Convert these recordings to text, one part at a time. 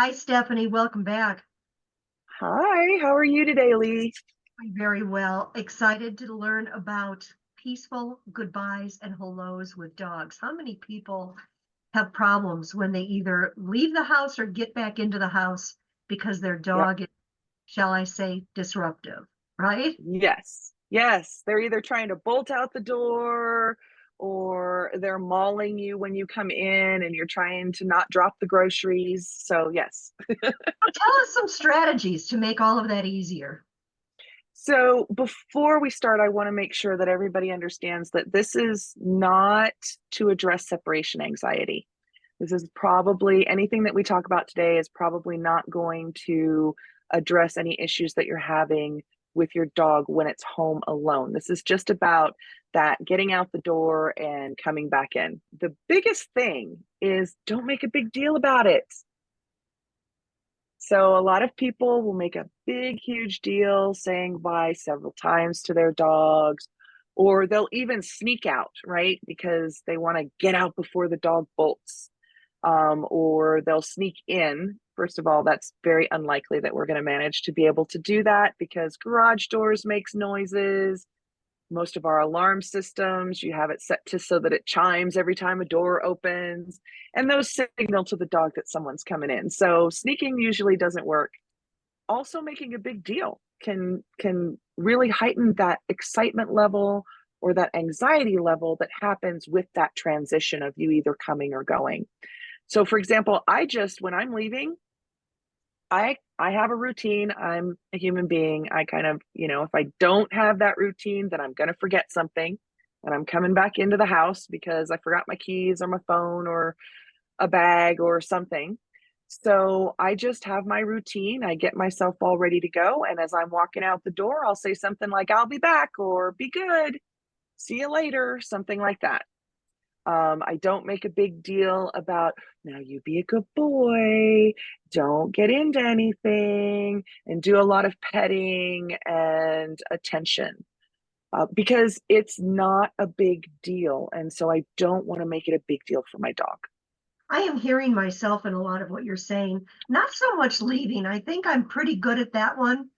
Hi, Stephanie. Welcome back. Hi, how are you today, Lee? I'm very well. Excited to learn about peaceful goodbyes and hellos with dogs. How many people have problems when they either leave the house or get back into the house because their Yep. dog is, shall I say, disruptive, right? Yes. Yes. They're either trying to bolt out the door or they're mauling you when you come in and you're trying to not drop the groceries. So, yes. So tell us some strategies to make all of that easier. So, before we start, I want to make sure that everybody understands that this is not to address separation anxiety. This is probably anything that we talk about today is probably not going to address any issues that you're having with your dog when it's home alone. This is just about that getting out the door and coming back in. The biggest thing is don't make a big deal about it. So, a lot of people will make a big, huge deal saying bye several times to their dogs, or they'll even sneak out, right? Because they want to get out before the dog bolts, or they'll sneak in. First of all, that's very unlikely that we're going to manage to be able to do that because garage doors makes noises. Most of our alarm systems, you have it set to so that it chimes every time a door opens, and those signal to the dog that someone's coming in. So sneaking usually doesn't work. Also, making a big deal can really heighten that excitement level or that anxiety level that happens with that transition of you either coming or going. So for example, I just when I'm leaving, I have a routine. I'm a human being. I kind of, if I don't have that routine, then I'm going to forget something and I'm coming back into the house because I forgot my keys or my phone or a bag or something. So I just have my routine. I get myself all ready to go. And as I'm walking out the door, I'll say something like, I'll be back or be good. See you later, something like that. I don't make a big deal about now you be a good boy, don't get into anything, and do a lot of petting and attention because it's not a big deal. And so I don't want to make it a big deal for my dog. I am hearing myself in a lot of what you're saying. Not so much leaving. I think I'm pretty good at that one.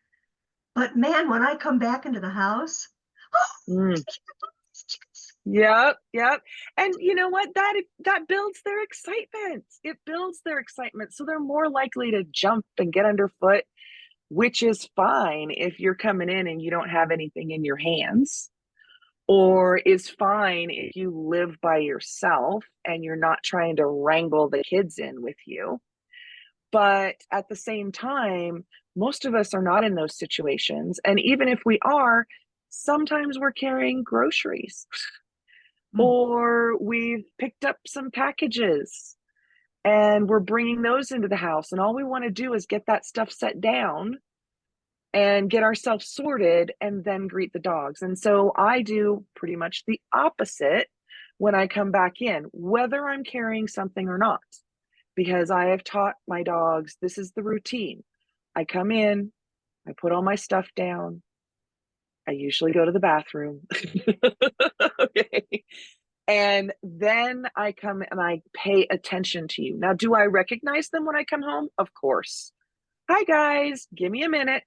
But man, when I come back into the house, Mm. Yep, yep. And you know what? That builds their excitement. It builds their excitement. So they're more likely to jump and get underfoot, which is fine if you're coming in and you don't have anything in your hands, or is fine if you live by yourself and you're not trying to wrangle the kids in with you. But at the same time, most of us are not in those situations. And even if we are, sometimes we're carrying groceries mm, or we've picked up some packages and we're bringing those into the house. And all we want to do is get that stuff set down and get ourselves sorted and then greet the dogs. And so I do pretty much the opposite when I come back in, whether I'm carrying something or not, because I have taught my dogs this is the routine. I come in, I put all my stuff down. I usually go to the bathroom. Okay. And then I come and I pay attention to you. Now, do I recognize them when I come home? Of course. Hi, guys. Give me a minute.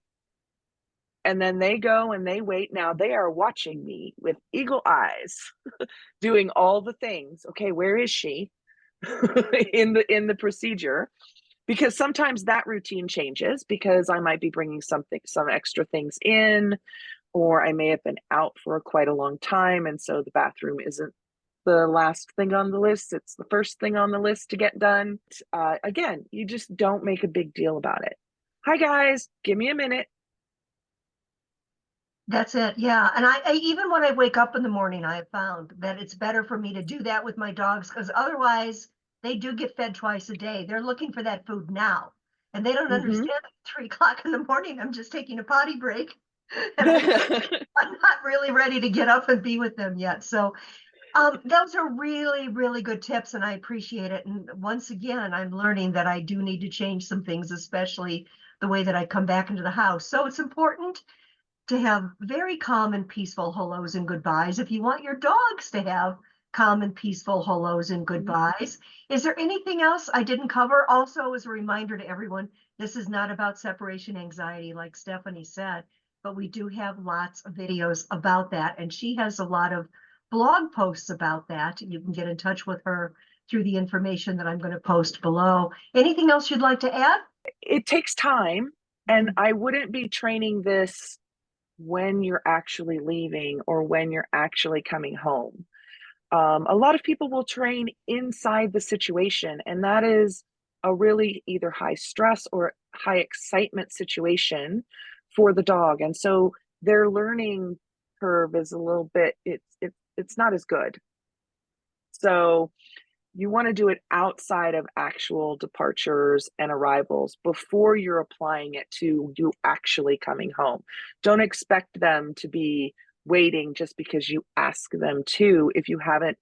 And then they go and they wait. Now they are watching me with eagle eyes, doing all the things. Okay, where is she in the procedure? Because sometimes that routine changes because I might be bringing some extra things in, or I may have been out for quite a long time, and so the bathroom isn't the last thing on the list. It's the first thing on the list to get done. Again, you just don't make a big deal about it. Hi guys, give me a minute. that's it. Yeah. And I even when I wake up in the morning, I have found that it's better for me to do that with my dogs because otherwise they do get fed twice a day. They're looking for that food now. And they don't Mm-hmm. understand at 3 o'clock in the morning. I'm just taking a potty break and I'm not really ready to get up and be with them yet. So those are really, really good tips, and I appreciate it. And once again, I'm learning that I do need to change some things, especially the way that I come back into the house. So it's important to have very calm and peaceful hellos and goodbyes if you want your dogs to have calm and peaceful hellos and goodbyes. Is there anything else I didn't cover? Also, as a reminder to everyone, this is not about separation anxiety, like Stephanie said, but we do have lots of videos about that. And she has a lot of blog posts about that. You can get in touch with her through the information that I'm going to post below. Anything else you'd like to add? It takes time, and I wouldn't be training this when you're actually leaving or when you're actually coming home. A lot of people will train inside the situation, and that is a really either high stress or high excitement situation for the dog. And so their learning curve is a little bit, it's not as good. So you want to do it outside of actual departures and arrivals before you're applying it to you actually coming home. Don't expect them to be waiting just because you ask them to if you haven't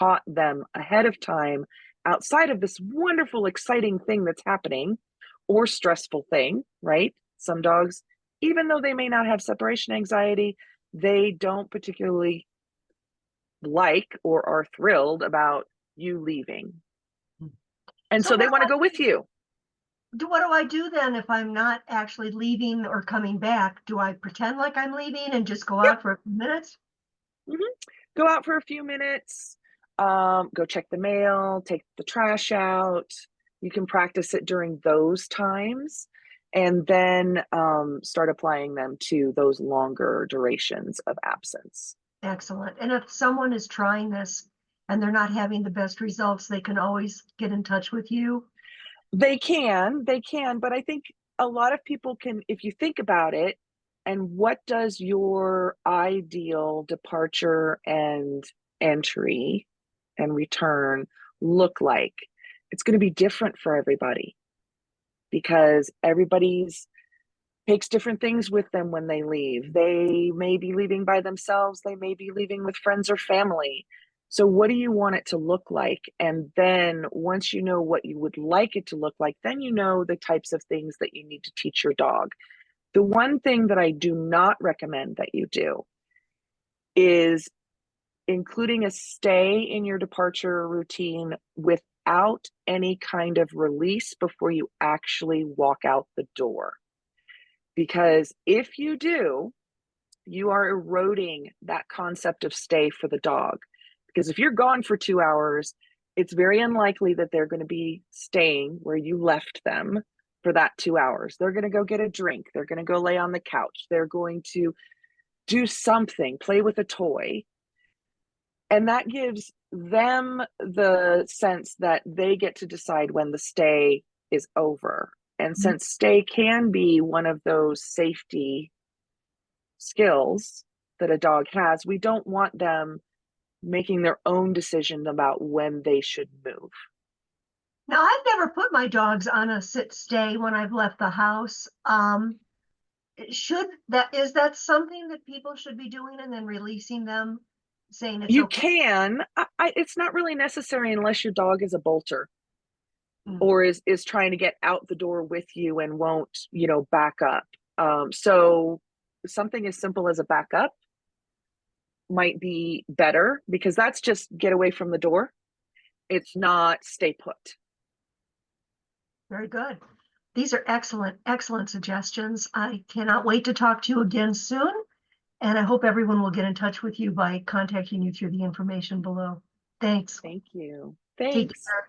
taught them ahead of time outside of this wonderful, exciting thing that's happening or stressful thing, right? Some dogs, even though they may not have separation anxiety, they don't particularly like or are thrilled about you leaving. And so they want to go with you. What do I do then if I'm not actually leaving or coming back? Do I pretend like I'm leaving and just go out for a few minutes? Go out for a few minutes, go check the mail, take the trash out. You can practice it during those times and then start applying them to those longer durations of absence. Excellent. And if someone is trying this and they're not having the best results, they can always get in touch with you. They can, but I think a lot of people can, if you think about it, and what does your ideal departure and entry and return look like? It's going to be different for everybody because everybody's takes different things with them when they leave. They may be leaving by themselves, they may be leaving with friends or family. So what do you want it to look like? And then once you know what you would like it to look like, then you know the types of things that you need to teach your dog. The one thing that I do not recommend that you do is including a stay in your departure routine without any kind of release before you actually walk out the door. Because if you do, you are eroding that concept of stay for the dog. Because if you're gone for 2 hours, it's very unlikely that they're going to be staying where you left them for that 2 hours. They're going to go get a drink. They're going to go lay on the couch. They're going to do something, play with a toy. And that gives them the sense that they get to decide when the stay is over. And since stay can be one of those safety skills that a dog has, we don't want them making their own decision about when they should move. Now, I've never put my dogs on a sit stay when I've left the house. Is that something that people should be doing and then releasing them, saying it's You okay? can. It's not really necessary unless your dog is a bolter or is trying to get out the door with you and won't, back up. So something as simple as a backup might be better because that's just get away from the door. It's not stay put. Very good. These are excellent, excellent suggestions. I cannot wait to talk to you again soon. And I hope everyone will get in touch with you by contacting you through the information below. Thanks. Thank you. Take Thanks. care.